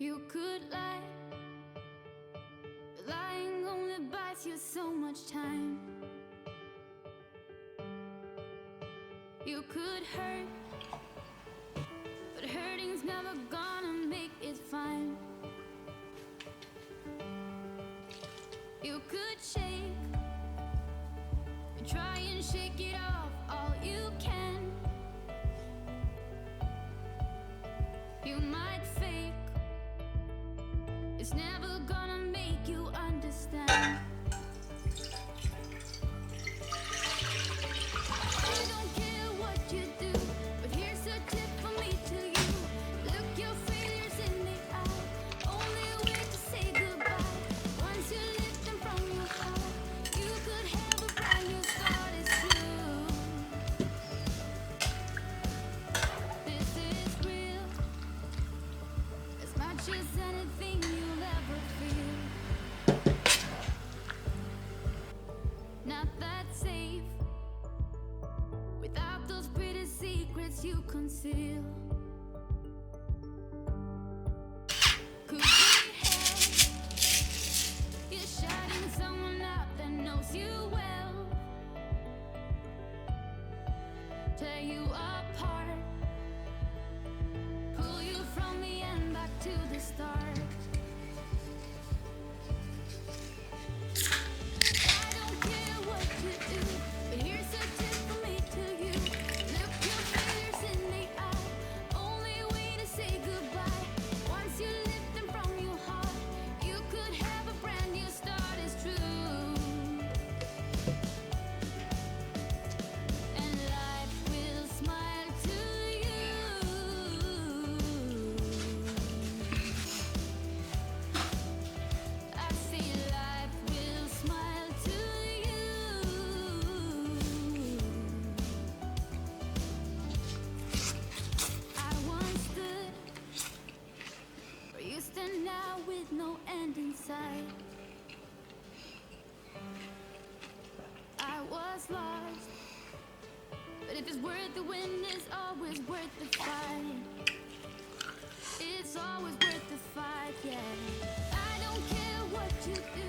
You could lie, but lying only buys you so much time. You could hurt, but hurting's never gonna make it fine. You could shake, but try and shake it off all you can. You might fake, it's never gonna make you understand. I don't care what you do, but here's a tip from me to you. Look your failures in the eye. Only way to say goodbye. Once you lift them from your heart, you could have a brand new start. It's true. This is real, as much as anything you'll ever feel. Not that safe, without those pretty secrets you conceal. Could it help you shutting someone up that knows you well? Tear you apart, pull you from the end back to the start. I don't care what you do, but here's a tip from me to you. Look your failures in the eye. Only way to say goodbye. Once you lift them from your heart, you could have a brand new start. It's true. And life will smile to you. I say life will smile to you. I once stood where you stand now with no end in sight. I was lost, but if it's worth the win, it's always worth the fight. It's always worth the fight, yeah. I don't care what you do,